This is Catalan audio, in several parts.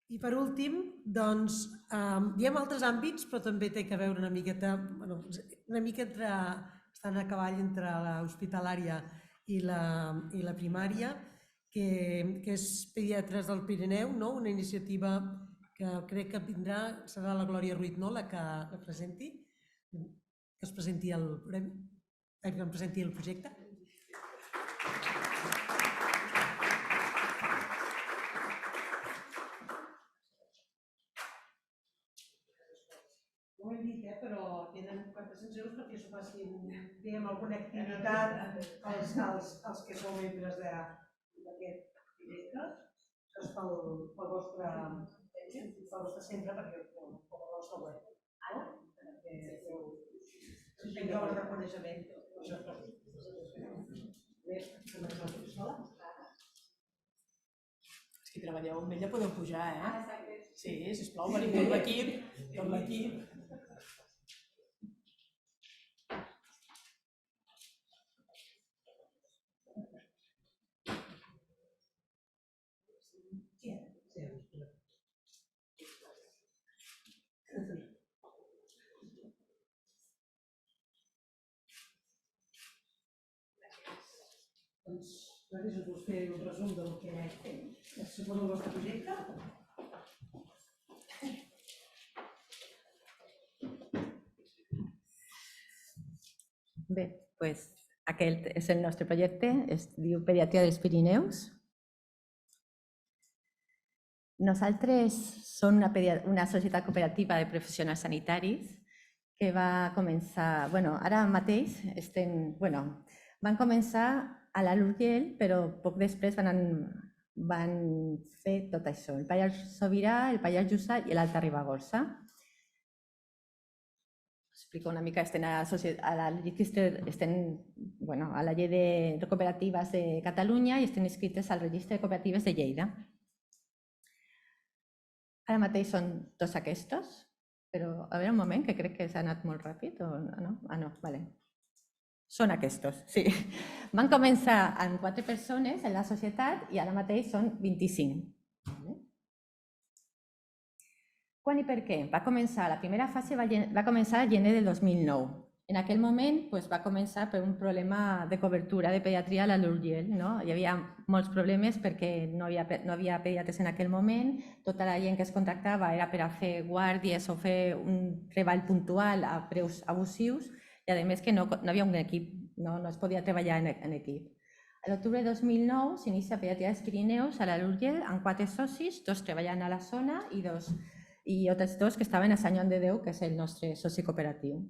I per últim, doncs, diem altres àmbits, però també té a veure una miqueta entre, estan a cavall entre l'hospitalària i la primària, que és Pediatres del Pirineu, no? Una iniciativa que crec que vindrà, serà la Glòria Ruiz, no? La que la presenti, que es presenti el premi, que em presenti el projecte. No ho hem dit, però tenen 400 euros perquè s'ho facin bé amb alguna activitat els que sou membres d'aquest projecte. Això és pel vostre centre, perquè pel vostre web. Tingueu el reconeixement. Si treballeu amb ella podeu pujar, eh? Sí, sisplau, venim tot l'equip. Doncs gràcies us fer un resum del que suposa el vostre projecte. Bé, doncs aquest és el nostre projecte, es diu Pediatria dels Pirineus. Nosaltres som una societat cooperativa de professionals sanitaris que va començar, ara mateix van començar a la Lurgell, però poc després van fer tot això, el Pallars Sobirà, el Pallars Jussà i l'Alta Ribagorça. Explico una mica, a la llei de cooperatives de Catalunya i estem inscrites al registre de cooperatives de Lleida. Ara mateix són tots aquests, però a veure un moment, que crec que s'ha anat molt ràpid, o no? No, vale. Són aquests, sí. Van començar amb 4 persones en la societat i ara mateix són 25. Quan i per què? La primera fase va començar a gener del 2009. En aquell moment va començar per un problema de cobertura de pediatria a la Lurgell. Hi havia molts problemes perquè no hi havia pediatres en aquell moment, tota la gent que es contractava era per a fer guàrdies o fer un treball puntual a preus abusius i a més que no hi havia un equip, no es podia treballar en equip. A l'octubre de 2009 s'inicia Pediatria dels Pirineus a la Lurgell amb 4 socis, 2 treballant a la zona i altres 2 que estaven a Sant Joan de Déu, que és el nostre soci cooperatiu.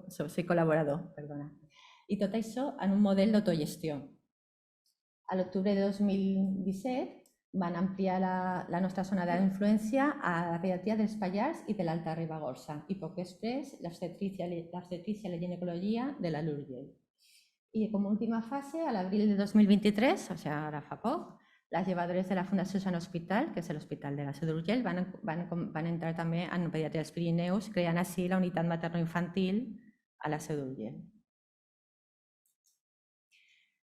Soci col·laborador, perdona. I tot això en un model d'autogestió. A l'octubre de 2017 van ampliar la nostra zona d'influència a la pediatria dels Pallars i de l'Alta Ribagorça i poc després l'obstetrícia i la ginecologia de la Lurgell. I com a última fase, a l'abril de 2023, o sigui, ara fa poc, les llevadores de la Fundació Sant Hospital, que és l'Hospital de la Seu d'Urgell, van entrar també en Pediatria dels Pirineus, creant així la unitat materno-infantil a la Seu d'Urgell.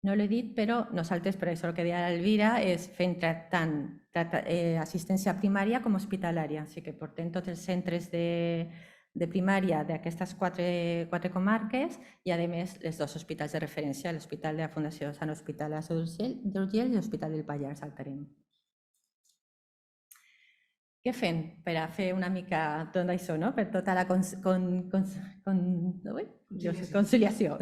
No l'he dit, però nosaltres, per això el que deia l'Elvira, és fent tant assistència primària com hospitalària. Així que portem tots els centres de primària d'aquestes 4 comarques i, a més, els 2 hospitals de referència, l'Hospital de la Fundació Sant Hospital de la Seu d'Urgell i l'Hospital del Pallars al Terem. Què fem per a fer una mica tot això, per tota la conciliació?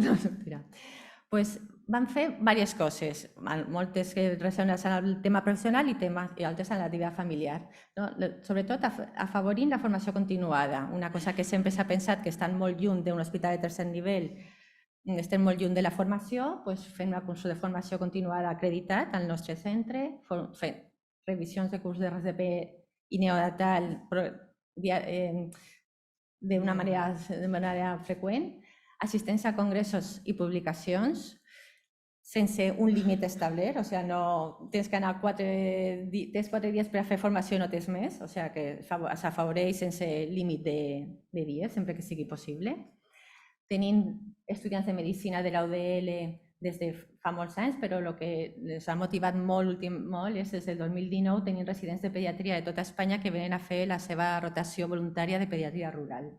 Van fer diverses coses, moltes relacionades amb el tema professional i altres amb la vida familiar. Sobretot afavorint la formació continuada, una cosa que sempre s'ha pensat que estan molt lluny d'un hospital de tercer nivell, estem molt lluny de la formació, fem un curs de formació continuada acreditat al nostre centre, fem revisions de curs de RCP i neonatal de manera freqüent, assistència a congressos i publicacions, sense un límit establert, o sigui, no tens que anar 4 dies per a fer formació i no tens més, o sigui, que s'afavoreix sense límit de dies, sempre que sigui possible. Tenim estudiants de medicina de la UDL des de fa molts anys, però el que els ha motivat molt és des del 2019 tenir residents de pediatria de tota Espanya que venen a fer la seva rotació voluntària de pediatria rural.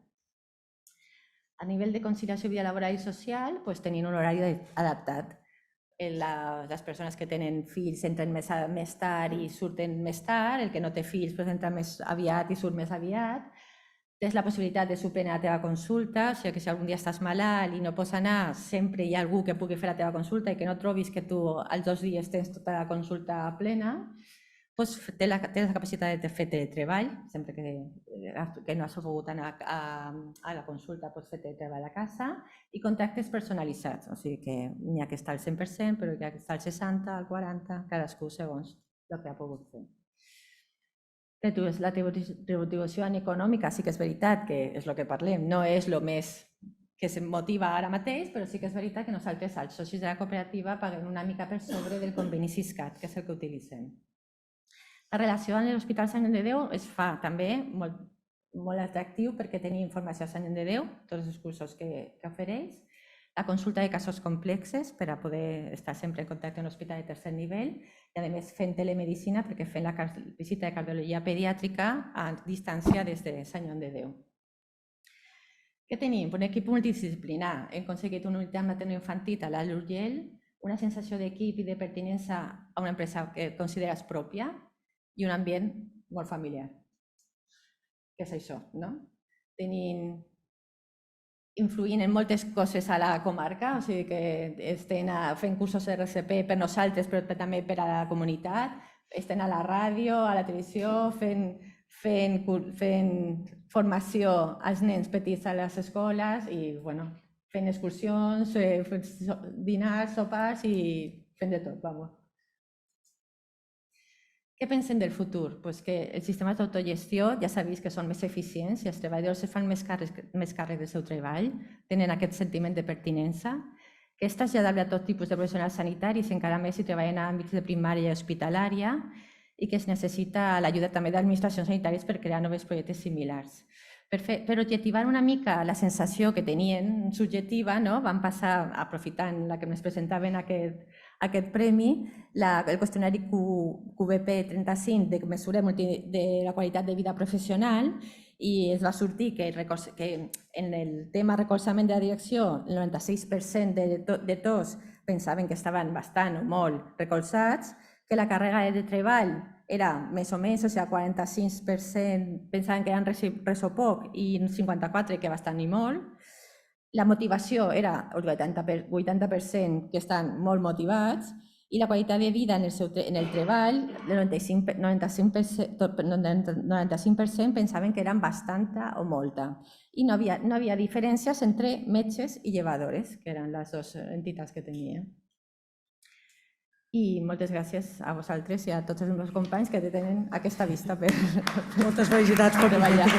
A nivell de conciliació vida laboral i social, tenint un horari adaptat. Les persones que tenen fills entren més tard i surten més tard, el que no té fills entra més aviat i surt més aviat. Tens la possibilitat de suspendre la teva consulta, o sigui que si algun dia estàs malalt i no pots anar, sempre hi ha algú que pugui fer la teva consulta i que no trobis que tu als 2 dies tens tota la consulta plena. Tens la capacitat de fer teletreball, sempre que no has pogut anar a la consulta, pots fer teletreball a casa, i contractes personalitzats, o sigui que n'hi ha que està al 100%, però hi ha que està al 60%, al 40%, cadascú segons el que ha pogut fer. La retribució econòmica sí que és veritat que és el que parlem, no és el més que se'm motiva ara mateix, però sí que és veritat que nosaltres, els socis de la cooperativa, paguem una mica per sobre del conveni Siscat, que és el que utilitzem. La relació amb l'Hospital Sant Joan de Déu es fa també molt atractiu perquè tenim informació a Sant Joan de Déu, tots els cursos que ofereix, la consulta de casos complexes per a poder estar sempre en contacte amb l'hospital de tercer nivell i, a més, fent telemedicina perquè fem la visita de cardiologia pediàtrica a distància des de Sant Joan de Déu. Què tenim? Un equip multidisciplinar. Hem aconseguit una unitat materno-infantil a l'Alt Urgell, una sensació d'equip i de pertinença a una empresa que consideres pròpia i un ambient molt familiar. Què és això, no? Influint en moltes coses a la comarca, o sigui que estem fent cursos de RCP per nosaltres, però també per a la comunitat, estem a la ràdio, a la televisió, fent formació als nens petits a les escoles i fent excursions, dinars, sopars i fent de tot, vamos. Què pensem del futur? Que els sistemes d'autogestió ja s'ha vist que són més eficients i els treballadors es fan més càrrec del seu treball, tenen aquest sentiment de pertinença, que és traslladable a tot tipus de professionals sanitaris, encara més si treballen en àmbits de primària i hospitalària, i que es necessita l'ajuda també d'administracions sanitàries per crear nous projectes similars. Per objectivar una mica la sensació que tenien subjectiva, van passar, aprofitant la que ens presentaven aquest premi, el qüestionari QBP35 de mesura de la qualitat de vida professional, i es va sortir que en el tema recolzament de la direcció el 96% de tots pensaven que estaven bastant o molt recolzats, que la càrrega de treball era més o menys, o sigui, el 45% pensaven que eren res o poc i un 54% que bastant i molt. La motivació era el 80% que estan molt motivats i la qualitat de vida en el treball, el 95% pensaven que eren bastanta o molta. I no havia diferències entre metges i llevadores, que eren les dues entitats que tenia. I moltes gràcies a vosaltres i a tots els meus companys que tenen aquesta vista per... Moltes felicitats per treballar.